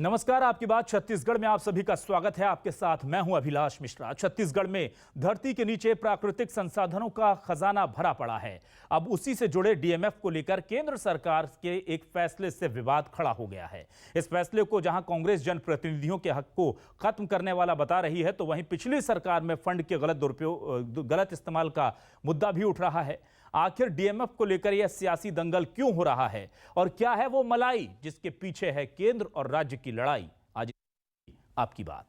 नमस्कार, आपकी बात छत्तीसगढ़ में आप सभी का स्वागत है। आपके साथ मैं हूं अभिलाष मिश्रा। छत्तीसगढ़ में धरती के नीचे प्राकृतिक संसाधनों का खजाना भरा पड़ा है। अब उसी से जुड़े डीएमएफ को लेकर केंद्र सरकार के एक फैसले से विवाद खड़ा हो गया है। इस फैसले को जहां कांग्रेस जनप्रतिनिधियों के हक को खत्म करने वाला बता रही है, तो वहीं पिछली सरकार में फंड के गलत इस्तेमाल का मुद्दा भी उठ रहा है। आखिर डीएमएफ को लेकर यह सियासी दंगल क्यों हो रहा है और क्या है वो मलाई जिसके पीछे है केंद्र और राज्य की लड़ाई? आज आपकी बात।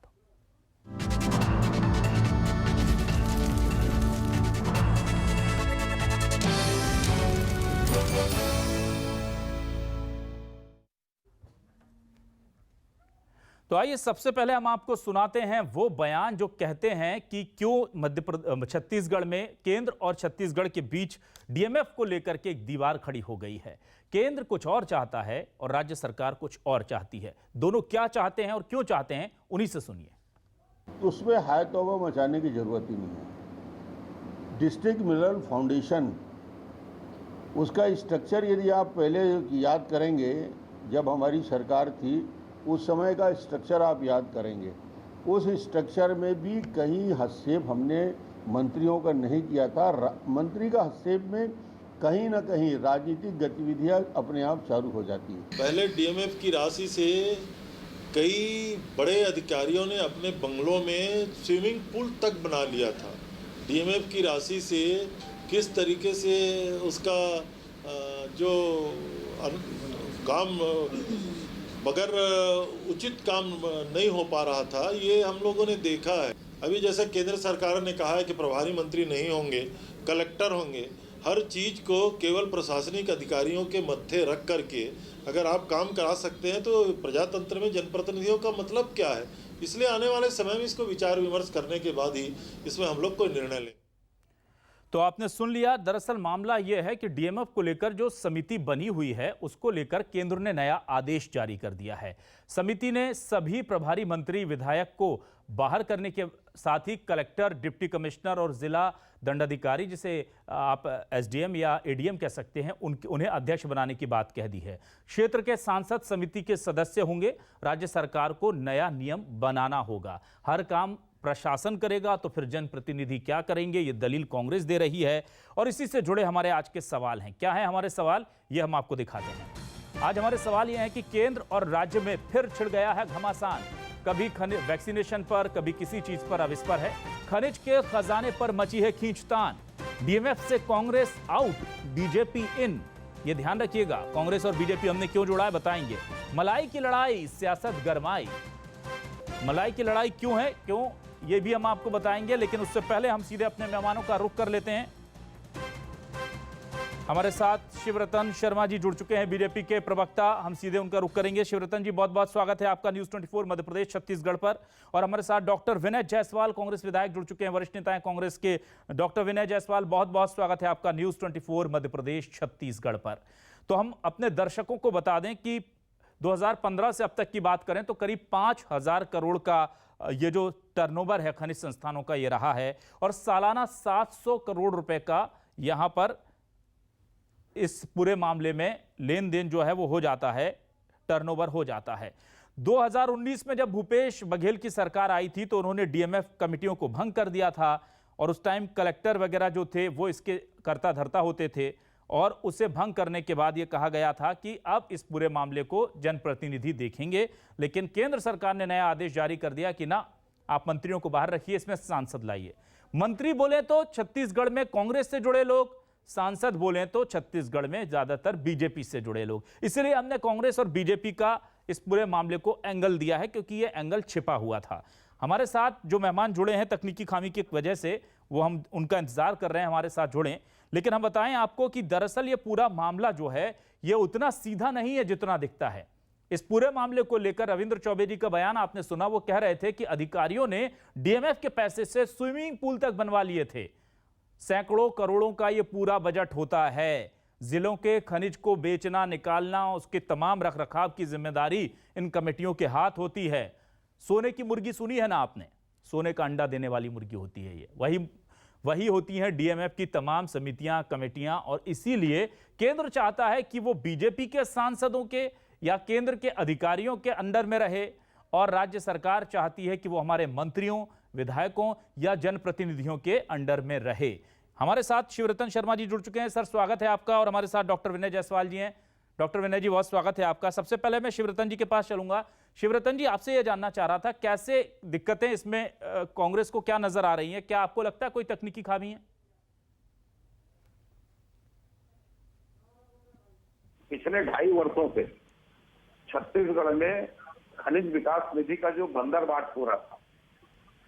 तो आइए सबसे पहले हम आपको सुनाते हैं वो बयान जो कहते हैं कि क्यों छत्तीसगढ़ में केंद्र और छत्तीसगढ़ के बीच डीएमएफ को लेकर के एक दीवार खड़ी हो गई है। केंद्र कुछ और चाहता है और राज्य सरकार कुछ और चाहती है। दोनों क्या चाहते हैं और क्यों चाहते हैं, उन्हीं से सुनिए। उसमें हाय तौबा मचाने की जरूरत ही नहीं है। डिस्ट्रिक्ट मिनरल फाउंडेशन, उसका स्ट्रक्चर यदि आप पहले याद करेंगे, जब हमारी सरकार थी उस समय का स्ट्रक्चर आप याद करेंगे, उस स्ट्रक्चर में भी कहीं हस्तक्षेप हमने मंत्रियों का नहीं किया था। मंत्री का हस्तक्षेप में कहीं ना कहीं राजनीतिक गतिविधियां अपने आप चालू हो जाती है। पहले डीएमएफ की राशि से कई बड़े अधिकारियों ने अपने बंगलों में स्विमिंग पूल तक बना लिया था। डीएमएफ की राशि से किस तरीके से उसका जो काम बगैर उचित काम नहीं हो पा रहा था, ये हम लोगों ने देखा है। अभी जैसे केंद्र सरकार ने कहा है कि प्रभारी मंत्री नहीं होंगे, कलेक्टर होंगे। हर चीज़ को केवल प्रशासनिक अधिकारियों के मत्थे रख करके अगर आप काम करा सकते हैं तो प्रजातंत्र में जनप्रतिनिधियों का मतलब क्या है? इसलिए आने वाले समय में इसको विचार विमर्श करने के बाद ही इसमें हम लोग कोई निर्णय लें। तो आपने सुन लिया। दरअसल मामला यह है कि डीएमएफ को लेकर जो समिति बनी हुई है उसको लेकर केंद्र ने नया आदेश जारी कर दिया है। समिति ने सभी प्रभारी मंत्री विधायक को बाहर करने के साथ ही कलेक्टर, डिप्टी कमिश्नर और जिला दंडाधिकारी, जिसे आप एसडीएम या एडीएम कह सकते हैं, उन्हें अध्यक्ष बनाने की बात कह दी है। क्षेत्र के सांसद समिति के सदस्य होंगे। राज्य सरकार को नया नियम बनाना होगा। हर काम प्रशासन करेगा तो फिर जनप्रतिनिधि क्या करेंगे, ये दलील कांग्रेस दे रही है। और इसी से जुड़े हमारे आज के सवाल हैं। क्या है हमारे सवाल, ये हम आपको दिखाते हैं। आज हमारे सवाल ये हैं कि केंद्र और राज्य में फिर छिड़ गया है घमासान। कभी वैक्सीनेशन पर, कभी किसी चीज पर अविस्पर है। खनिज के खजाने पर मची है खींचतान। डीएमएफ से कांग्रेस आउट, बीजेपी इन। ये ध्यान रखिएगा, कांग्रेस और बीजेपी हमने क्यों जोड़ा है बताएंगे। मलाई की लड़ाई, सियासत गरमाई। मलाई की लड़ाई क्यों है, क्यों, ये भी हम आपको बताएंगे। लेकिन उससे पहले हम सीधे अपने मेहमानों का रुख कर लेते हैं। हमारे साथ शिवरतन शर्मा जी जुड़ चुके हैं, बीजेपी के प्रवक्ता। हम सीधे उनका रुख करेंगे। शिवरतन जी, बहुत बहुत स्वागत है आपका न्यूज़ 24 मध्य प्रदेश छत्तीसगढ़ पर। और हमारे साथ डॉक्टर विनय जायसवाल, कांग्रेस विधायक जुड़ चुके हैं, वरिष्ठ नेता हैं कांग्रेस के। डॉक्टर विनय जायसवाल, बहुत बहुत स्वागत है आपका न्यूज़ 24 मध्य प्रदेश छत्तीसगढ़ पर। तो हम अपने दर्शकों को बता दें कि 2015 से अब तक की बात करें तो करीब 5,000 करोड़ का ये जो टर्नओवर है खनिज संस्थानों का, ये रहा है। और सालाना 700 करोड़ रुपए का यहां पर इस पूरे मामले में लेन देन जो है वो हो जाता है, टर्नओवर हो जाता है। 2019 में जब भूपेश बघेल की सरकार आई थी तो उन्होंने डीएमएफ कमिटियों को भंग कर दिया था। और उस टाइम कलेक्टर वगैरह जो थे वो इसके कर्ता धर्ता होते थे। और उसे भंग करने के बाद यह कहा गया था कि अब इस पूरे मामले को जनप्रतिनिधि देखेंगे। लेकिन केंद्र सरकार ने नया आदेश जारी कर दिया कि ना, आप मंत्रियों को बाहर रखिए, इसमें सांसद लाइए। मंत्री बोले तो छत्तीसगढ़ में कांग्रेस से जुड़े लोग, सांसद बोले तो छत्तीसगढ़ में ज्यादातर बीजेपी से जुड़े लोग। इसलिए हमने कांग्रेस और बीजेपी का इस पूरे मामले को एंगल दिया है, क्योंकि यह एंगल छिपा हुआ था। हमारे साथ जो मेहमान जुड़े हैं तकनीकी खामी की वजह से, वो हम उनका इंतजार कर रहे हैं, हमारे साथ जुड़ें। लेकिन हम बताएं आपको कि दरअसल ये पूरा मामला जो है ये उतना सीधा नहीं है जितना दिखता है। इस पूरे मामले को लेकर रविंद्र चौबे जी का बयान आपने सुना। वो कह रहे थे कि अधिकारियों ने डीएमएफ के पैसे से स्विमिंग पूल तक बनवा लिए थे। सैकड़ों करोड़ों का ये पूरा बजट होता है। जिलों के खनिज को बेचना, निकालना, उसके तमाम रखरखाव की जिम्मेदारी इन कमेटियों के हाथ होती है। सोने की मुर्गी सुनी है ना आपने, सोने का अंडा देने वाली मुर्गी होती है ये, वही होती हैं डीएमएफ की तमाम समितियां, कमेटियां। और इसीलिए केंद्र चाहता है कि वो बीजेपी के सांसदों के या केंद्र के अधिकारियों के अंडर में रहे और राज्य सरकार चाहती है कि वो हमारे मंत्रियों, विधायकों या जनप्रतिनिधियों के अंडर में रहे? हमारे साथ शिवरतन शर्मा जी जुड़ चुके हैं। सर, स्वागत है आपका। और हमारे साथ डॉक्टर विनय जायसवाल जी हैं। डॉक्टर विनय जी, बहुत स्वागत है आपका। सबसे पहले मैं शिवरतन जी के पास चलूंगा। शिवरतन जी, आपसे यह जानना चाह रहा था, कैसे दिक्कतें इसमें कांग्रेस को क्या नजर आ रही हैं? क्या आपको लगता है कोई तकनीकी खामी है? पिछले 2.5 वर्षों से छत्तीसगढ़ में खनिज विकास निधि का जो बंदरबाट हो रहा था,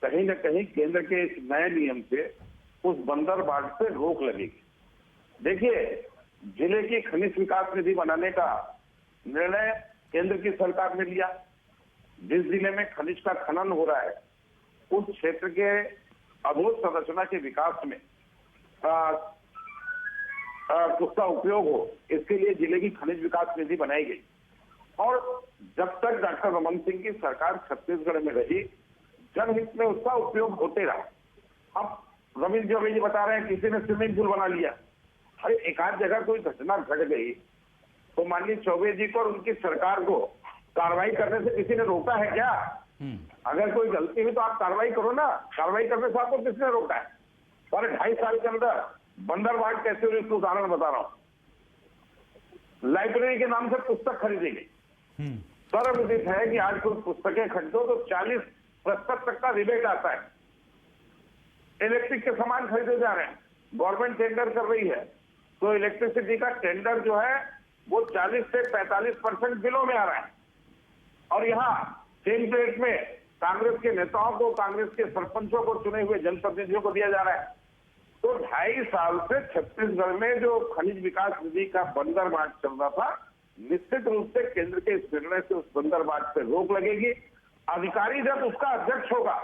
कहीं न कहीं केंद्र के इस नए नियम से उस बंदरबाट पे रोक लगेगी। देखिए, जिले की खनिज विकास निधि बनाने का निर्णय केंद्र की सरकार ने लिया। जिस जिले में खनिज का खनन हो रहा है, उस क्षेत्र के अधोसंरचना के विकास में उसका उपयोग हो, इसके लिए जिले की खनिज विकास निधि बनाई गई। और जब तक डॉक्टर रमन सिंह की सरकार छत्तीसगढ़ में रही, जनहित में उसका उपयोग होते रहा। अब रविंद्र चौबे जी बता रहे हैं किसी ने स्विमिंग पूल बना लिया। अरे एक आध जगह कोई घटना घट गई तो माननीय चौबे जी को और उनकी सरकार को कार्रवाई करने से किसी ने रोका है क्या? अगर कोई गलती हुई तो आप कार्रवाई करो ना। कार्रवाई करने से आपको किसने रोका है? और 2.5 साल के अंदर बंदरबाट कैसे हुई, इसका उदाहरण बता रहा हूं। लाइब्रेरी के नाम से पुस्तक खरीदी गई। सर्वविदित है कि आज कोई पुस्तकें खरीदो तो 40% तक का रिबेट आता है। इलेक्ट्रिक के सामान खरीदे जा रहे हैं, गवर्नमेंट टेंडर कर रही है, तो इलेक्ट्रिसिटी का टेंडर जो है वो 40 से 45% बिलों में आ रहा है। और यहाँ सेम प्लेट में कांग्रेस के नेताओं को, कांग्रेस के सरपंचों को, चुने हुए जनप्रतिनिधियों को दिया जा रहा है। तो 2.5 साल से छत्तीसगढ़ में जो खनिज विकास निधि का बंदरबाट चल रहा था, निश्चित रूप से केंद्र के इस निर्णय से उस बंदरबाट पे रोक लगेगी। अधिकारी जब उसका अध्यक्ष होगा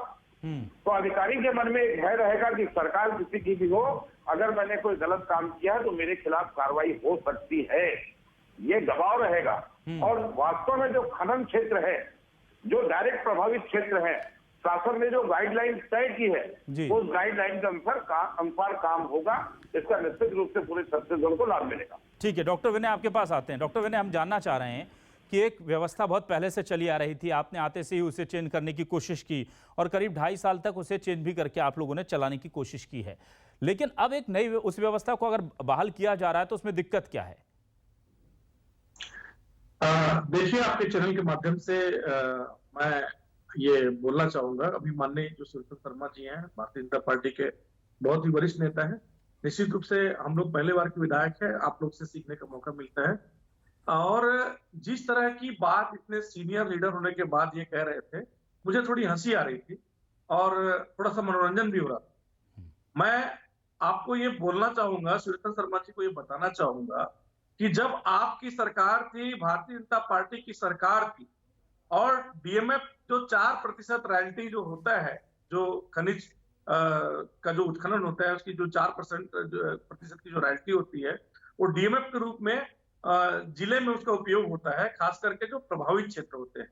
तो अधिकारी के मन में एक भय रहेगा कि सरकार किसी की भी हो, अगर मैंने कोई गलत काम किया है तो मेरे खिलाफ कार्रवाई हो सकती है, ये दबाव रहेगा। और वास्तव में जो खनन क्षेत्र है, जो डायरेक्ट प्रभावित क्षेत्र है, शासन ने जो गाइडलाइन तय की है, उस गाइडलाइन के अनुसार काम होगा। इसका निश्चित रूप से पूरे छत्तीसगढ़ को लाभ मिलेगा। ठीक है, डॉक्टर विनय आपके पास आते हैं। डॉक्टर विनय, हम जानना चाह रहे हैं कि एक व्यवस्था बहुत पहले से चली आ रही थी, आपने आते से ही उसे चेंज करने की कोशिश की और करीब 2.5 साल तक उसे चेंज भी करके आप लोगों ने चलाने की कोशिश की है, लेकिन अब एक नई उस व्यवस्था को अगर बहाल किया जा रहा है तो उसमें दिक्कत क्या है? देखिए, आपके चैनल के माध्यम से मैं ये बोलना चाहूंगा, अभी माननीय जो शिवरतन शर्मा जी हैं, भारतीय जनता पार्टी के बहुत ही वरिष्ठ नेता हैं। निश्चित रूप से हम लोग पहले बार के विधायक हैं, आप लोग से सीखने का मौका मिलता है। और जिस तरह की बात इतने सीनियर लीडर होने के बाद ये कह रहे थे, मुझे थोड़ी हंसी आ रही थी और थोड़ा सा मनोरंजन भी हो रहा था। मैं आपको ये बोलना चाहूंगा, शिवरतन शर्मा जी को ये बताना चाहूंगा कि जब आपकी सरकार थी, भारतीय जनता पार्टी की सरकार थी, और डीएमएफ जो 4% रॉयल्टी जो होता है, जो खनिज का जो उत्खनन होता है उसकी जो 4% की जो रॉयल्टी होती है, वो डीएमएफ के रूप में जिले में उसका उपयोग होता है, खास करके जो प्रभावित क्षेत्र होते हैं।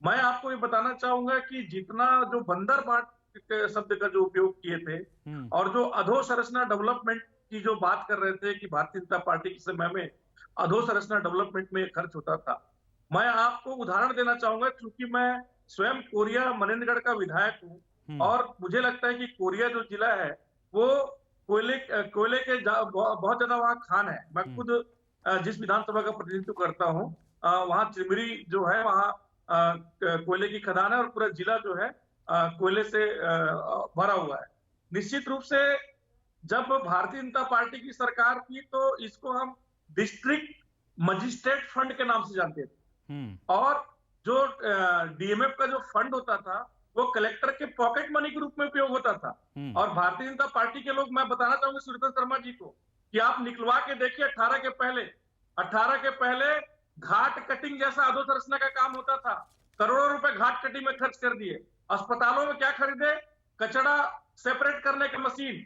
मैं आपको ये बताना चाहूंगा कि जितना जो बंदरबाट शब्द का जो उपयोग किए थे और जो अधोसंरचना डेवलपमेंट की जो बात कर रहे थे कि भारतीय जनता पार्टी के समय में अधोसंरचना डेवलपमेंट में खर्च होता था, मैं आपको उदाहरण देना चाहूंगा। क्योंकि मैं स्वयं कोरिया मनेन्द्रगढ़ का विधायक हूं और मुझे लगता है कि कोरिया जो जिला है वो कोयले के बहुत ज्यादा वहां खान है। मैं खुद जिस विधानसभा का प्रतिनिधित्व करता हूं, वहां चिरमिरी जो है, वहां कोयले की खदान है और पूरा जिला जो है कोयले से भरा हुआ है। निश्चित रूप से जब भारतीय जनता पार्टी की सरकार थी तो इसको हम डिस्ट्रिक्ट मजिस्ट्रेट फंड के नाम से जानते थे, और जो डीएमएफ का जो फंड होता था वो कलेक्टर के पॉकेट मनी के रूप में उपयोग होता था। और भारतीय जनता पार्टी के लोग, मैं बताना चाहूंगा शिवरतन शर्मा जी को, कि आप निकलवा के देखिए 18 के पहले घाट कटिंग जैसा अधोसंरचना का काम होता था। करोड़ों रुपए घाट कटिंग में खर्च कर दिए। अस्पतालों में क्या खरीदे? कचरा सेपरेट करने की मशीन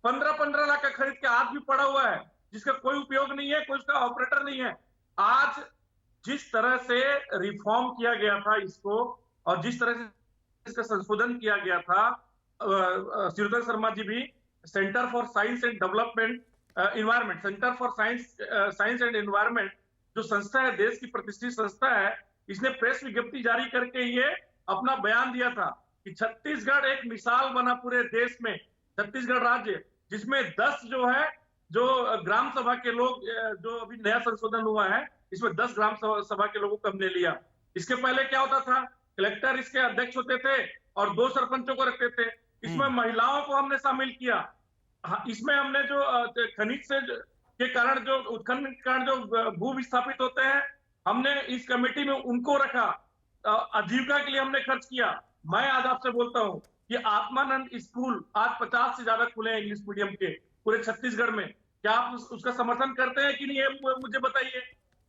15-15 लाख का खरीद के आज भी पड़ा हुआ है, जिसका कोई उपयोग नहीं है, कोई उसका ऑपरेटर नहीं है। आज जिस तरह से रिफॉर्म किया गया था इसको, और जिस तरह से इसका संशोधन किया गया था, शिवरतन शर्मा जी भी centre for science and development environment, centre for science and environment जो संस्था है, देश की प्रतिष्ठित संस्था है, इसने प्रेस विज्ञप्ति जारी करके ये अपना बयान दिया था कि छत्तीसगढ़ एक मिसाल बना पूरे देश में। छत्तीसगढ़ राज्य जिसमें 10 जो ग्राम सभा के लोग, जो अभी नया संशोधन हुआ है, इसमें 10 ग्राम सभा के लोगों को हमने लिया। इसके पहले क्या होता था, कलेक्टर इसके अध्यक्ष होते थे और 2 सरपंचों को रखते थे। इसमें महिलाओं को हमने शामिल किया। इसमें हमने जो खनिज से के कारण, जो उत्खनन के कारण जो भू विस्थापित होते हैं, हमने इस कमेटी में उनको रखा। आजीविका के लिए हमने खर्च किया। मैं आज आपसे बोलता हूं कि आत्मानंद स्कूल आज 50 से ज्यादा खुले हैं इंग्लिश मीडियम के पूरे छत्तीसगढ़ में। क्या आप उसका समर्थन करते हैं कि नहीं, ये मुझे बताइए।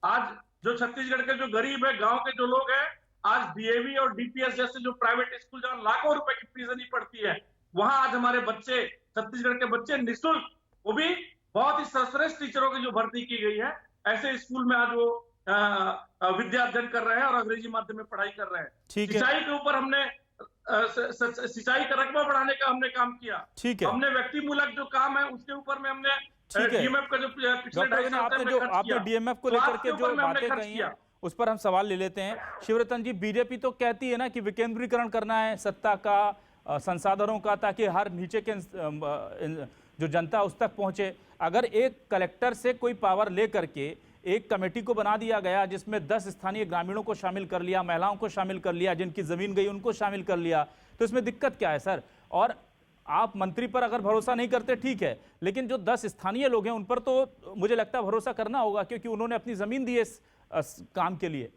आज जो छत्तीसगढ़ के जो गरीब है, गांव के जो लोग हैं, आज डीएवी और डीपीएस जैसे जो प्राइवेट स्कूल जहां लाखों रुपए की फीस नहीं पड़ती है, वहां आज हमारे बच्चे, छत्तीसगढ़ के बच्चे निःशुल्क, वो भी बहुत ही सर्वश्रेष्ठ टीचरों की जो भर्ती की गई है, ऐसे स्कूल में आज वो विद्या अर्जन कर रहे हैं और अंग्रेजी माध्यम में पढ़ाई कर रहे हैं। सिंचाई के ऊपर हमने सिंचाई का रकबा बढ़ाने का हमने काम किया। ठीक है, हमने व्यक्ति मूलक जो काम है उसके ऊपर में हमने डीएमएफ का जो पिछले 2.5 साल से आपने डीएमएफ को लेकर के जो बातें कही हैं उस पर हम सवाल ले लेते हैं। शिवरतन जी, बीजेपी तो कहती है ना कि विकेंद्रीकरण करना है सत्ता का, संसाधनों का, ताकि हर नीचे के जो जनता उस तक पहुंचे। अगर एक कलेक्टर से कोई पावर ले करके एक कमेटी को बना दिया गया जिसमें 10 स्थानीय ग्रामीणों को शामिल कर लिया, महिलाओं को शामिल कर लिया, जिनकी जमीन गई उनको शामिल कर लिया, तो इसमें दिक्कत क्या है सर? और आप मंत्री पर अगर भरोसा नहीं करते ठीक है, लेकिन जो 10 स्थानीय लोग हैं उन पर तो मुझे लगता है भरोसा करना होगा, क्योंकि उन्होंने अपनी जमीन दी है इस काम के लिए।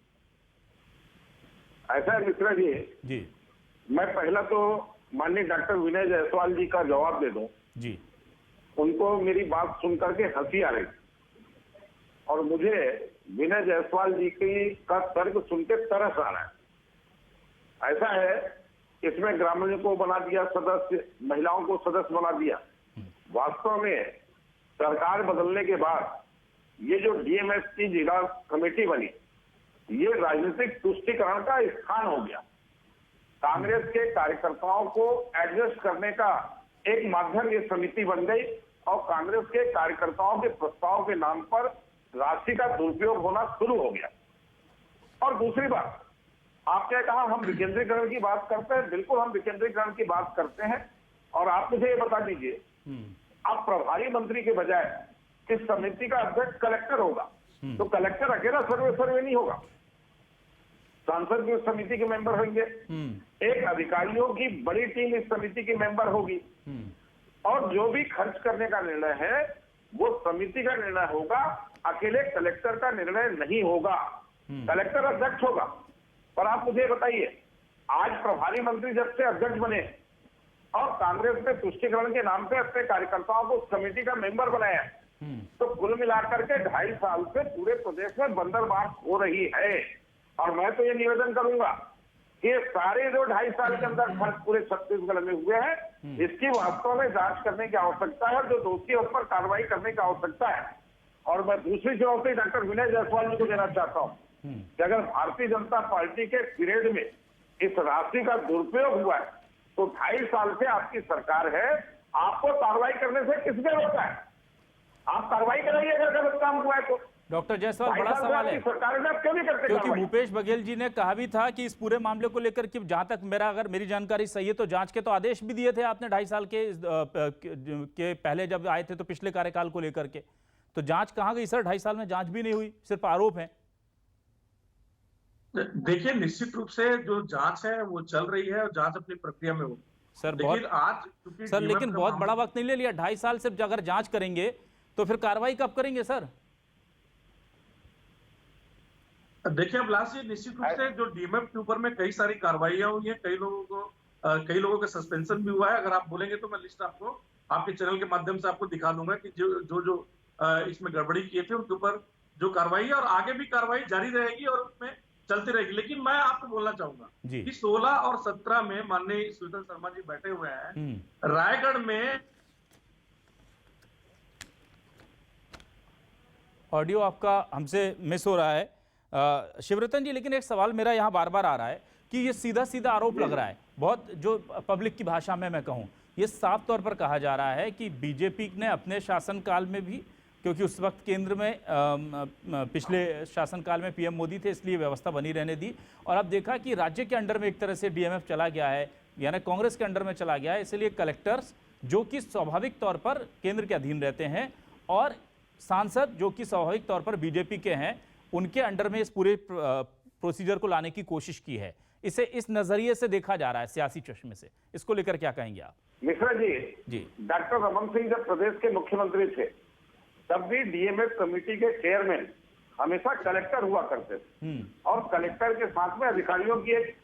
ऐसा है मिश्रा जी, मैं पहला तो माननीय डॉक्टर विनय जायसवाल जी का जवाब दे दूं जी। उनको मेरी बात सुनकर के हंसी आ रही और मुझे विनय जायसवाल जी का तर्क सुन के तरस आ रहा है। ऐसा है, इसमें ग्रामीणों को बना दिया सदस्य, महिलाओं को सदस्य बना दिया। वास्तव में सरकार बदलने के बाद ये जो डीएमएफ की जिला कमेटी बनी, ये राजनीतिक तुष्टीकरण का स्थान हो गया। कांग्रेस के कार्यकर्ताओं को एडजस्ट करने का एक माध्यम ये समिति बन गई और कांग्रेस के कार्यकर्ताओं के प्रस्ताव के नाम पर राशि का दुरुपयोग होना शुरू हो गया। और दूसरी बात, आपने कहा हम विकेंद्रीकरण की बात करते हैं, बिल्कुल हम विकेंद्रीकरण की बात करते हैं। और आप मुझे ये बता दीजिए, अब प्रभारी मंत्री के बजाय इस समिति का अध्यक्ष कलेक्टर होगा, तो कलेक्टर अकेला सर्वे नहीं होगा, सांसद भी उस समिति के मेंबर होंगे, एक अधिकारियों की बड़ी टीम इस समिति की मेंबर होगी, और जो भी खर्च करने का निर्णय है वो समिति का निर्णय होगा, अकेले कलेक्टर का निर्णय नहीं होगा। कलेक्टर अध्यक्ष होगा। पर आप मुझे बताइए, आज प्रभारी मंत्री जब से अध्यक्ष बने और कांग्रेस ने तुष्टीकरण के नाम पे अपने कार्यकर्ताओं को कमेटी का मेंबर बनाया, तो कुल मिलाकर के 2.5 साल से पूरे प्रदेश में बंदरबांट हो रही है। और मैं तो ये निवेदन करूंगा कि सारे जो 2.5 साल के अंदर खर्च पूरे छत्तीसगढ़ में हुए हैं, इसकी वास्तव में जांच करने की आवश्यकता है, जो दोषी है उस पर कार्रवाई करने की आवश्यकता है। और मैं दूसरी चुनौती डॉक्टर विनय जायसवाल जी को देना चाहता हूं कि अगर भारतीय जनता पार्टी के पीरियड में इस राशि का दुरुपयोग हुआ है, तो 2.5 साल से आपकी सरकार है, आपको कार्रवाई करने से किसने रोका है? आप कार्रवाई कराइए अगर गलत काम हुआ है तो। डॉक्टर जायसवाल, बड़ा सवाल है, क्योंकि भूपेश बघेल जी ने कहा भी था कि इस पूरे मामले को लेकर कि जहां तक अगर मेरी जानकारी सही है तो जांच के तो आदेश भी दिए थे आपने 2.5 साल के पहले जब आए थे तो पिछले कार्यकाल को लेकर के, तो जांच कहां गई सर? 2.5 साल में जांच भी नहीं हुई, सिर्फ आरोप है। देखिए, निश्चित रूप से जो जांच है वो चल रही है और जांच अपनी प्रक्रिया में होगी सर। लेकिन बहुत बड़ा वक्त नहीं ले लिया? 2.5 साल से अगर जांच करेंगे तो फिर कार्रवाई कब करेंगे सर? देखिए अभिलाष जी, निश्चित रूप से जो डीएमएफ के ऊपर में कई सारी कार्रवाइयां हुई है, कई लोगों का सस्पेंशन भी हुआ है। अगर आप बोलेंगे तो मैं लिस्ट आपको आपके चैनल के माध्यम से आपको दिखा दूंगा कि जो इसमें गड़बड़ी किए थे उनके ऊपर जो कार्रवाई है, और आगे भी कार्रवाई जारी रहेगी और उसमें चलती रहेगी। लेकिन मैं आपको बोलना चाहूंगा कि 16 और 17 में माननीय सुशील शर्मा जी बैठे हुए हैं रायगढ़ में। ऑडियो आपका हमसे मिस हो रहा है शिवरतन जी, लेकिन एक सवाल मेरा यहाँ बार बार आ रहा है कि ये सीधा सीधा आरोप लग रहा है, बहुत जो पब्लिक की भाषा में मैं कहूँ, ये साफ तौर पर कहा जा रहा है कि बीजेपी ने अपने शासनकाल में भी क्योंकि उस वक्त केंद्र में पिछले शासनकाल में पीएम मोदी थे, इसलिए व्यवस्था बनी रहने दी। और अब देखा कि राज्य के अंडर में एक तरह से डीएमएफ चला गया है, यानी कांग्रेस के अंडर में चला गया है, इसलिए कलेक्टर्स जो कि स्वाभाविक तौर पर केंद्र के अधीन रहते हैं और सांसद जो कि स्वाभाविक तौर पर बीजेपी के हैं, उनके अंडर में इस पूरे प्रोसीजर को लाने की कोशिश की है। इसे इस नजरिए से देखा जा रहा है, सियासी चश्मे से। इसको लेकर क्या कहेंगे आप? मिश्रा जी, डॉक्टर रमन सिंह जब प्रदेश के मुख्यमंत्री थे तब भी डीएमएफ कमेटी के चेयरमैन हमेशा कलेक्टर हुआ करते थे और कलेक्टर के साथ में अधिकारियों की एक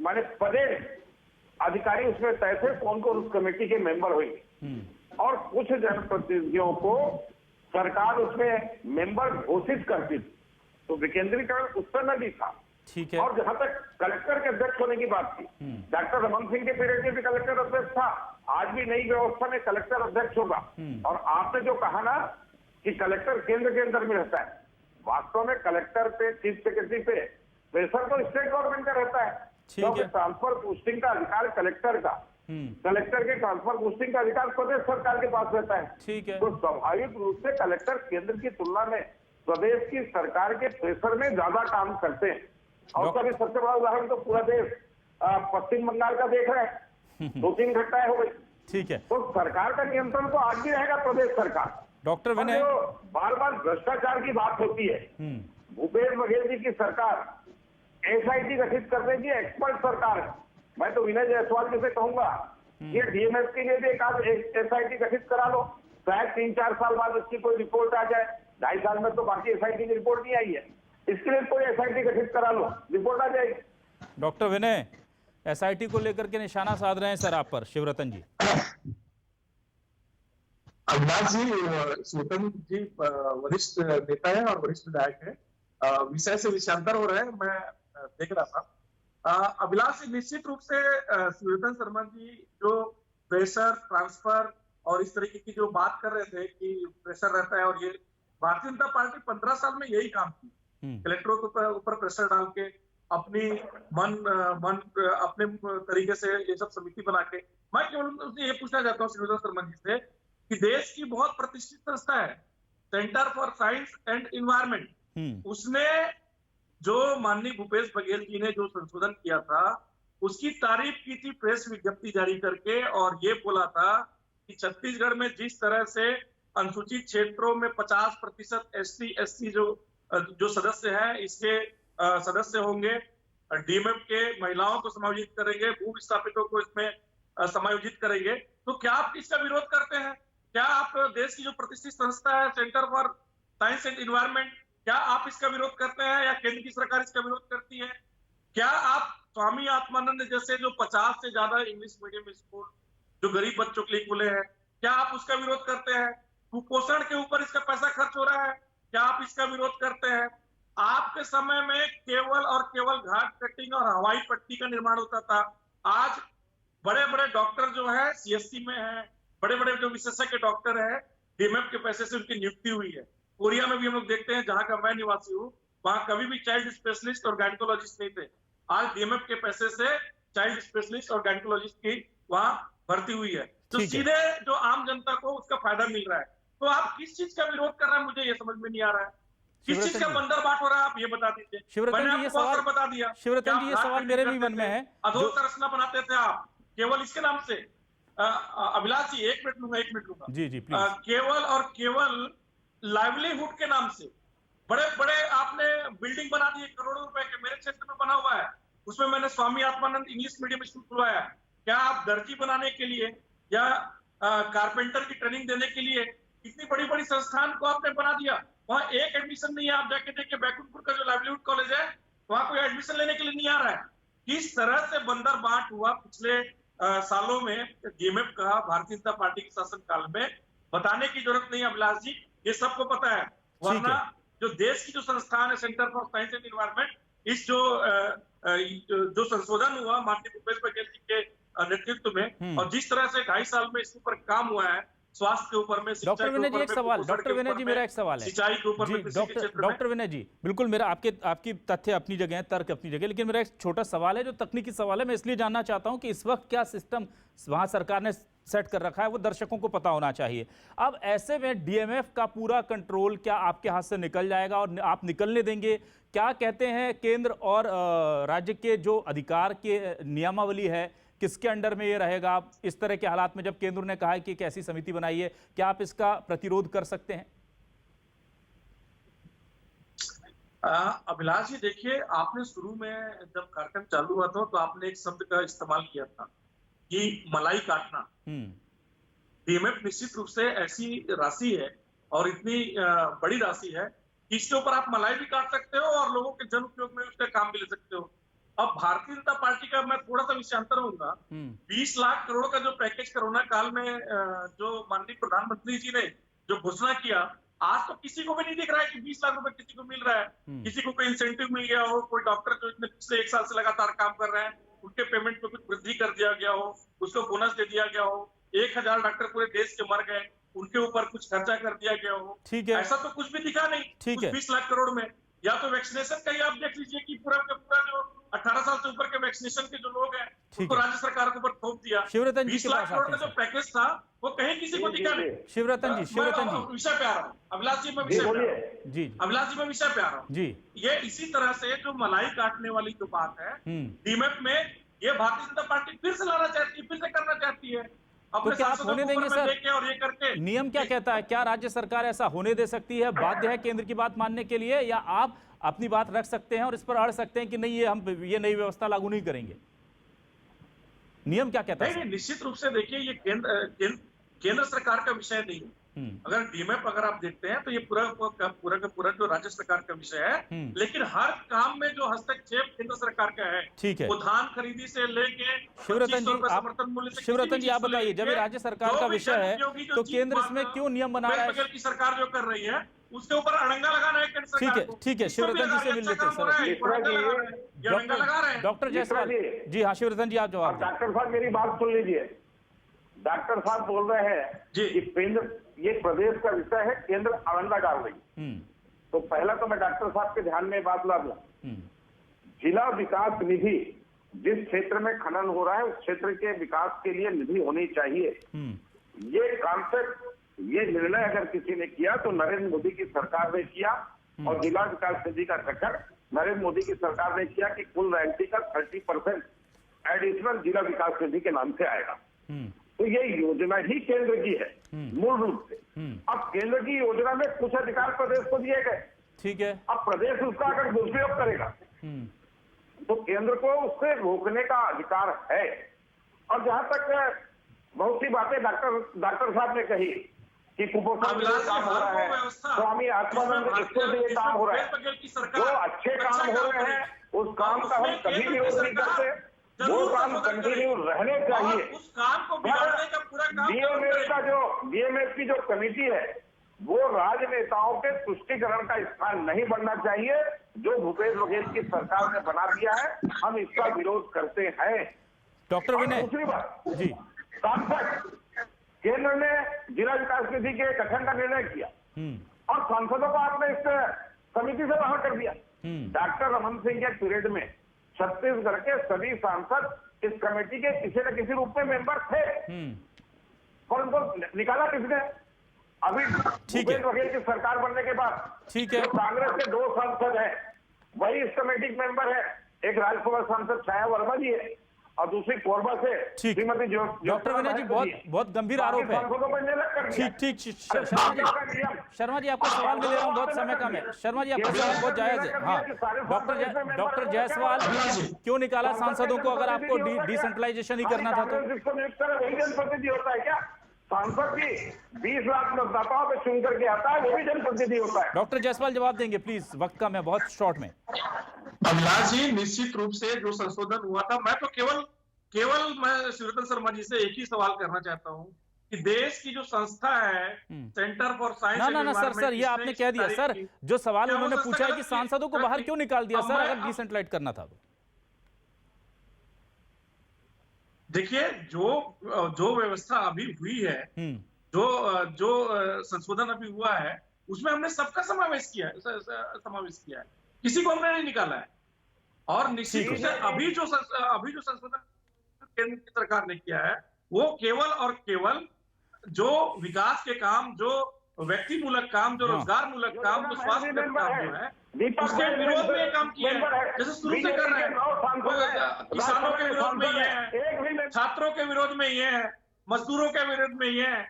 माने पदे अधिकारी उसमें तय थे कौन कौन उस कमेटी के मेंबर होंगे और कुछ जनप्रतिनिधियों को सरकार उसमें मेंबर घोषित करती थी, तो विकेंद्रीकरण उस समय भी था। ठीक है। और जहां तक कलेक्टर के अध्यक्ष होने की बात थी, डॉक्टर रमन सिंह के पीरियड में भी कलेक्टर अध्यक्ष था, आज भी नई व्यवस्था में कलेक्टर अध्यक्ष होगा। और आपने जो कहा ना कि कलेक्टर केंद्र के अंदर में रहता है, वास्तव में कलेक्टर पे, चीफ सेक्रेटरी पे प्रेशर तो स्टेट गवर्नमेंट का रहता है, क्योंकि ट्रांसफर पोस्टिंग का अधिकार कलेक्टर का, कलेक्टर के ट्रांसफर पोस्टिंग का अधिकार प्रदेश सरकार के पास रहता है। ठीक है। तो स्वाभाविक रूप से कलेक्टर केंद्र की तुलना में प्रदेश की सरकार के प्रेशर में ज्यादा काम करते हैं। और कभी सबसे बड़ा उदाहरण तो पूरा देश पश्चिम बंगाल का देख रहा है, 2-3 घटनाएं हो गई। ठीक है। तो सरकार का नियंत्रण तो आज भी रहेगा प्रदेश सरकार। डॉक्टर विनय, बार बार भ्रष्टाचार की बात होती है, भूपेश बघेल जी की सरकार एसआईटी गठित करने की एक्सपर्ट सरकार है। मैं तो विनय जायसवाल जी से कहूंगा ये डीएमएफ के लिए भी एक एसआईटी गठित करा लो, शायद 3-4 साल बाद उसकी कोई रिपोर्ट आ जाए। 2.5 साल में तो बाकी एसआईटी की रिपोर्ट नहीं आई है, इसके लिए कोई एसआईटी गठित करा लो, रिपोर्ट आ जाएगी। डॉक्टर विनय, एसआईटी को लेकर के निशाना साध रहे हैं सर आप पर शिवरतन जी। अविनाश जी, शिवरतन जी वरिष्ठ नेता है और वरिष्ठ विधायक है, विषय से विषयांतर हो रहे हैं, मैं देख रहा था। अभिलाष जी, निश्चित रूप से शिवरतन शर्मा जी जो प्रेशर ट्रांसफर और इस तरीके की जो बात कर रहे थे कि प्रेशर रहता है, और ये भारतीय जनता पार्टी 15 साल में यही काम की, कलेक्टरों के ऊपर प्रेशर डाल के अपनी अपने तरीके से ये सब समिति बना के। मैं केवल ये पूछना चाहता हूँ शिवरतन शर्मा जी से कि देश की बहुत प्रतिष्ठित संस्था है centre for science and environment, उसने जो माननीय भूपेश बघेल जी ने जो संशोधन किया था उसकी तारीफ की थी प्रेस विज्ञप्ति जारी करके, और ये बोला था कि छत्तीसगढ़ में जिस तरह से अनुसूचित क्षेत्रों में 50% SC/ST जो सदस्य हैं इसके सदस्य होंगे, डीएमएफ के महिलाओं को समायोजित करेंगे, भू विस्थापितों को इसमें समायोजित करेंगे। तो क्या आप इसका विरोध करते हैं? क्या आप देश की जो प्रतिष्ठित संस्था है centre for science and environment, क्या आप इसका विरोध करते हैं या केंद्र की सरकार इसका विरोध करती है? क्या आप स्वामी आत्मानंद जैसे जो 50 से ज्यादा इंग्लिश मीडियम स्कूल जो गरीब बच्चों के लिए खुले हैं, क्या आप उसका विरोध करते हैं? कुपोषण के ऊपर इसका पैसा खर्च हो रहा है, क्या आप इसका विरोध करते हैं? आपके समय में केवल और केवल घाट कटिंग और हवाई पट्टी का निर्माण होता था, आज बड़े बड़े डॉक्टर जो है CSC में है, बड़े बड़े जो विशेषज्ञ डॉक्टर है डीएमएफ के पैसे से उनकी नियुक्ति हुई है। कोरिया में भी हम लोग देखते हैं, जहां का मैं निवासी हूँ, वहां कभी भी चाइल्ड स्पेशलिस्ट और गायनेकोलॉजिस्ट नहीं थे, आज डीएमएफ के पैसे से चाइल्ड स्पेशलिस्ट और गायनेकोलॉजिस्ट की वहां भर्ती हुई है। तो सीधे जो आम जनता को उसका फायदा मिल रहा है। तो आप किस चीज का विरोध कर रहे हैं, मुझे ये समझ में नहीं आ रहा है। किस चीज का बंदरबाट हो रहा है, आप ये बता दीजिए। शिवरतन जी, ये सवाल बता दिया, शिवरतन जी, ये सवाल मेरे भी मन में है। अधोसंरचना बनाते थे आप केवल इसके नाम से। अभिलाष जी, 1 मिनट लूंगा। जी जी प्लीज। केवल और केवल लाइवलीहुड के नाम से बड़े बड़े आपने बिल्डिंग बना दिए करोड़ों रुपए के। मेरे क्षेत्र में बना हुआ है, उसमें मैंने Swami Atmanand English medium school खुलवाया। क्या आप दर्जी बनाने के लिए या कारपेंटर की ट्रेनिंग देने के लिए इतनी बड़ी बड़ी संस्थान को आपने बना दिया, वहां एक एडमिशन नहीं है। आप जाके देखिए बैकुंठपुर का जो लाइवलीहुड कॉलेज है, वहां कोई एडमिशन लेने के लिए नहीं आ रहा है। किस तरह से बंदरबाट हुआ पिछले सालों में डीएमएफ का भारतीय जनता पार्टी के शासन काल में, बताने की जरूरत नहीं है अभिलाष जी, ये सबको पता है। वरना जो देश की जो संस्थान है centre for science and environment, इस जो संशोधन हुआ माननीय भूपेश बघेल जी के नेतृत्व में, और जिस तरह से 2.5 साल में इसके ऊपर काम हुआ है, स्वास्थ्य के ऊपर में, डॉक्टर विनय जी एक सवाल, डॉक्टर विनय जी मेरा एक सवाल है, सिंचाई के ऊपर में, डॉक्टर विनय जी बिल्कुल, मेरा आपकी तथ्य अपनी जगह है, तर्क अपनी जगह, लेकिन मेरा एक छोटा सवाल है जो तकनीकी सवाल है। मैं इसलिए जानना चाहता हूं कि इस वक्त क्या सिस्टम वहां सरकार ने सेट कर रखा है, वो दर्शकों को पता होना चाहिए। अब ऐसे में डीएमएफ का पूरा कंट्रोल क्या आपके हाथ से निकल जाएगा और आप निकलने देंगे? क्या कहते हैं केंद्र और राज्य के जो अधिकार के नियमावली है, किसके अंडर में ये रहेगा? आप इस तरह के हालात में जब केंद्र ने कहा है कि एक ऐसी समिति बनाई है, क्या आप इसका प्रतिरोध कर सकते हैं? अभिलाष जी, देखिए, आपने शुरू में जब कार्यक्रम चालू हुआ था तो आपने एक शब्द का इस्तेमाल किया था कि मलाई काटना। डीएमएफ निश्चित रूप से ऐसी राशि है और इतनी बड़ी राशि है कि इसके ऊपर आप मलाई भी काट सकते हो और लोगों के जन उपयोग में उसका काम भी ले सकते हो। अब भारतीय जनता पार्टी का मैं थोड़ा सा विषयांतर होऊंगा। 20 लाख करोड़ का जो पैकेज कोरोना काल में जो माननीय प्रधानमंत्री जी ने जो घोषणा किया, आज तो किसी को भी नहीं दिख रहा है कि 20 लाख रुपए किसी को मिल रहा है। किसी को कोई इंसेंटिव मिल गया हो, कोई डॉक्टर जो इतने पिछले 1 साल से लगातार काम कर रहे हैं उनके पेमेंट में कुछ वृद्धि कर दिया गया हो, उसको बोनस दे दिया गया हो, 1000 डॉक्टर पूरे देश के मर गए, उनके ऊपर कुछ खर्चा कर दिया गया हो। ठीक है, ऐसा तो कुछ भी दिखा नहीं। ठीक है, 20 लाख करोड़ में या तो वैक्सीनेशन का ही आप देख लीजिए कि पूरा का पूरा जो 18 साल से ऊपर के वैक्सीनेशन के जो लोग हैं उनको राज्य सरकार के ऊपर थोप दिया। शिवरतन जी 20 लाख करोड़ का जो पैकेज था वो कहीं किसी को दिखा नहीं। शिवरतन जी विषय पे आ रहा हूँ अभिलाष जी, मैं विषय पे आ रहा हूँ जी, अभिलाष जी, मैं विषय पे आ रहा हूँ जी। ये इसी तरह से जो मलाई काटने वाली जो बात है डीएमएफ में, ये भारतीय जनता पार्टी फिर से लाना चाहती है, फिर से करना चाहती है। तो क्या आप होने देंगे सर? और ये करके नियम क्या कहता है? क्या राज्य सरकार ऐसा होने दे सकती है? बाध्य है केंद्र की बात मानने के लिए, या आप अपनी बात रख सकते हैं और इस पर अड़ सकते हैं कि नहीं, ये हम ये नई व्यवस्था लागू नहीं करेंगे? नियम क्या कहता है? नहीं, निश्चित रूप से देखिए, ये केंद्र सरकार का विषय नहीं है। अगर डीएमएफ अगर आप देखते हैं तो ये पूरा का पूरा जो राज्य सरकार का विषय है, लेकिन हर काम में जो हस्तक्षेप केंद्र सरकार का है, ठीक है, वो धान खरीदी से लेके शिवरतन जी आप बताइए, जब ये राज्य सरकार का विषय है तो केंद्र इसमें क्यों नियम बना रहा है? की सरकार जो कर रही है उसके ऊपर अड़ंगा लगाना है केंद्र सरकार को। ठीक है, शिवरतन जी से मिल लेते हैं सर। डॉक्टर जायसवाल जी, हाँ शिवरतन जी आप जवाब। डॉक्टर साहब मेरी बात सुन लीजिए। डॉक्टर साहब बोल रहे हैं कि केंद्र, ये प्रदेश का विषय है, केंद्र अड़ंगा डाल रही। तो पहला तो मैं डॉक्टर साहब के ध्यान में बात ला दूं, जिला विकास निधि जिस क्षेत्र में खनन हो रहा है उस क्षेत्र के विकास के लिए निधि होनी चाहिए। ये कॉन्सेप्ट, ये निर्णय अगर किसी ने किया तो नरेंद्र मोदी की सरकार ने किया, और जिला विकास निधि का गठन नरेंद्र मोदी की सरकार ने किया कि कुल रॉयल्टी का 30% एडिशनल जिला विकास निधि के नाम से आएगा। तो ये योजना ही केंद्र की है मूल रूप से। अब केंद्र की योजना में कुछ अधिकार प्रदेश को दिए गए, ठीक है, अब प्रदेश उसका अगर दुरुपयोग करेगा तो केंद्र को उससे रोकने का अधिकार है। और जहां तक बहुत सी बातें डॉक्टर साहब ने कही कि कुपोषण काम हो रहा है, स्वामी आत्मानंद इसके लिए काम हो रहा है, जो अच्छे काम हो रहे हैं उस काम का हम कभी विरोध नहीं करते, वो काम कंटिन्यू रहने चाहिए। उस काम को बिगाड़ने का पूरा काम डीएमएफ की जो कमेटी है वो राजनेताओं के तुष्टीकरण का स्थान नहीं बनना चाहिए, जो भूपेश बघेल की सरकार ने बना दिया है, हम इसका विरोध करते हैं। डॉक्टर विनय, दूसरी बात जी, सांसद, केंद्र ने जिला विकास निधि के गठन का निर्णय किया और सांसदों को आपने इस समिति से बाहर कर दिया। डॉक्टर रमन सिंह के पीरियड में छत्तीसगढ़ के सभी सांसद इस कमेटी के किसी न किसी रूप में मेंबर थे, और उनको निकाला किसने? अभी भूपेश बघेल की सरकार बनने के बाद ठीक है, कांग्रेस के 2 सांसद हैं, वही इस कमेटी के मेंबर है। एक राज्यसभा सांसद छाया वर्मा जी है और दूसरी कोरबा से श्रीमती डॉक्टर विनय जी, बहुत गंभीर आरोप है। ठीक, शर्मा जी आपका सवाल मैं ले रहा हूँ, बहुत समय कम है। शर्मा जी आपका सवाल बहुत जायज है। हाँ, डॉक्टर जायसवाल, क्यों निकाला सांसदों को अगर आपको डिसेंट्रलाइजेशन ही करना था तो? वही जनप्रतिनिधि होता है क्या? सांसद की 20 लाख मतदाताओं पे चुन करके आता है, वो भी जनप्रतिनिधि होता है। डॉक्टर जायसवाल जवाब देंगे प्लीज, वक्त कम है, बहुत शॉर्ट में। अभिलाष जी, निश्चित रूप से जो संशोधन हुआ था, मैं तो केवल मैं शिवरतन शर्मा जी से एक ही सवाल करना चाहता हूँ कि देश की जो संस्था है सेंटर फॉर साइंस, ना सर, ये आपने कह दिया सर। जो सवाल उन्होंने पूछा है कि सांसदों को बाहर क्यों निकाल दिया सर अगर डिसेंट्रलाइज करना था तो? देखिए, जो व्यवस्था अभी हुई है, जो संशोधन अभी हुआ है, उसमें हमने सबका समावेश किया है, किसी को हमने नहीं निकाला है। और निश्चित रूप से अभी जो संशोधन केंद्र की सरकार ने किया है वो केवल और केवल जो विकास के काम, जो व्यक्ति मूलक काम, जो रोजगार मूलक काम, जो स्वास्थ्य मूलक काम जो है, उसके विरोध में काम किया है, जैसे शुरू से कर रहे हैं। किसानों के विरोध में ये है, छात्रों के विरोध में ये है, मजदूरों के विरोध में ये है।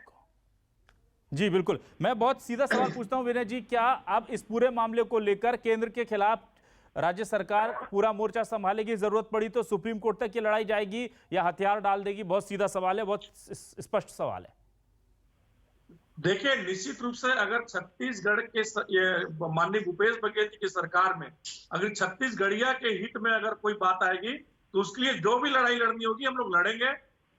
जी बिल्कुल, मैं बहुत सीधा सवाल पूछता हूं विनय जी, क्या अब इस पूरे मामले को लेकर केंद्र के खिलाफ राज्य सरकार पूरा मोर्चा संभालेगी, जरूरत पड़ी तो सुप्रीम कोर्ट तक की लड़ाई जाएगी या हथियार डाल देगी? बहुत सीधा सवाल है, बहुत स्पष्ट सवाल है। देखिए, निश्चित रूप से अगर छत्तीसगढ़ के माननीय भूपेश बघेल जी की सरकार में अगर छत्तीसगढ़िया के हित में अगर कोई बात आएगी तो उसके लिए जो भी लड़ाई लड़नी होगी हम लोग लड़ेंगे,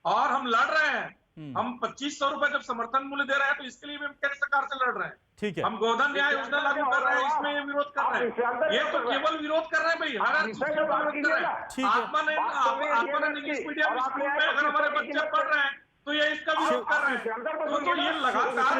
और हम लड़ रहे हैं। हम 2500 रुपए जब समर्थन मूल्य दे रहे हैं तो इसके लिए भी हम केंद्र सरकार से लड़ रहे हैं। ठीक है, हम गोधन न्याय योजना लागू कर रहे हैं, इसमें ये विरोध कर रहे हैं। ये तो केवल विरोध कर रहे हैं भाई, हर चीज का विरोध कर रहे हैं। आत्मानंद इंग्लिश मीडियम स्कूल में अगर हमारे बच्चे पढ़ रहे हैं तो ये इसका विरोध कर रहे हैं। तो ये लगातार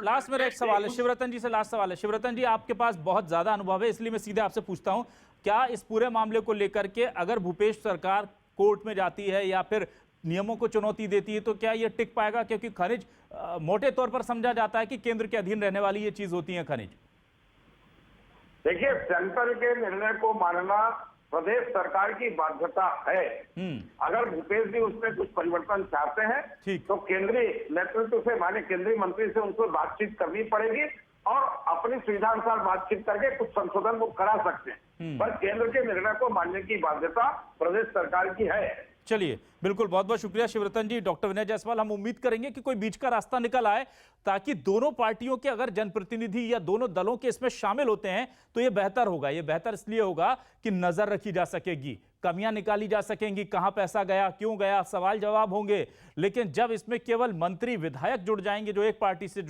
लास्ट मेरा एक सवाल है शिवरतन जी से, लास्ट सवाल है शिवरतन जी, आपके पास बहुत ज्यादा अनुभव है इसलिए मैं सीधे आपसे पूछता हूं, क्या इस पूरे मामले को लेकर के अगर भूपेश सरकार कोर्ट में जाती है या फिर नियमों को चुनौती देती है तो क्या ये टिक पाएगा? क्योंकि खनिज मोटे तौर पर समझा जाता है कि केंद्र के अधीन रहने वाली ये चीज होती है खनिज। देखिए, सेंट्रल के निर्णय को मानना प्रदेश सरकार की बाध्यता है। अगर भूपेश जी उसमें कुछ परिवर्तन चाहते हैं तो केंद्रीय नेतृत्व से, माने केंद्रीय मंत्री से उनको बातचीत करनी पड़ेगी और अपनी सुविधा अनुसार बातचीत करके कुछ संशोधन वो करा सकते हैं, पर केंद्र के निर्णय को मानने की बाध्यता प्रदेश सरकार की है। चलिए, बिल्कुल, बहुत बहुत शुक्रिया शिवरतन जी। डॉक्टर विनय जायसवाल, हम उम्मीद करेंगे कि कोई बीच का रास्ता निकल आए ताकि दोनों पार्टियों के अगर जनप्रतिनिधि या दोनों दलों के इसमें शामिल होते हैं तो यह बेहतर होगा। यह बेहतर इसलिए होगा कि नजर रखी जा सकेगी, कमियां निकाली जा सकेंगी, कहां पैसा गया, क्यों गया, सवाल जवाब होंगे। लेकिन जब इसमें केवल मंत्री विधायक जुड़ जाएंगे जो एक पार्टी से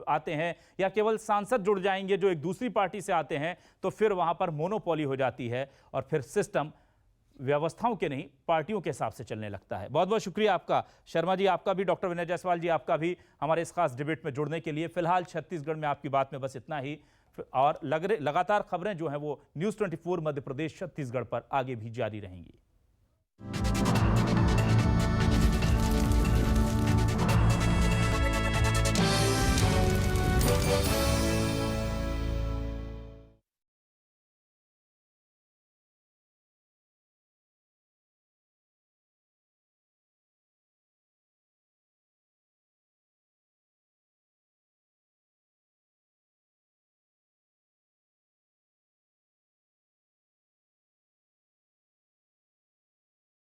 आते हैं या केवल सांसद जुड़ जाएंगे जो एक दूसरी पार्टी से आते हैं, तो फिर वहां पर मोनोपोली हो जाती है और फिर सिस्टम व्यवस्थाओं के नहीं पार्टियों के हिसाब से चलने लगता है। बहुत बहुत शुक्रिया आपका शर्मा जी, आपका भी, डॉक्टर विनय जायसवाल जी आपका भी हमारे इस खास डिबेट में जुड़ने के लिए। फिलहाल छत्तीसगढ़ में आपकी बात में बस इतना ही, और लगातार खबरें जो हैं वो न्यूज़ 24 मध्य प्रदेश छत्तीसगढ़ पर आगे भी जारी रहेंगी।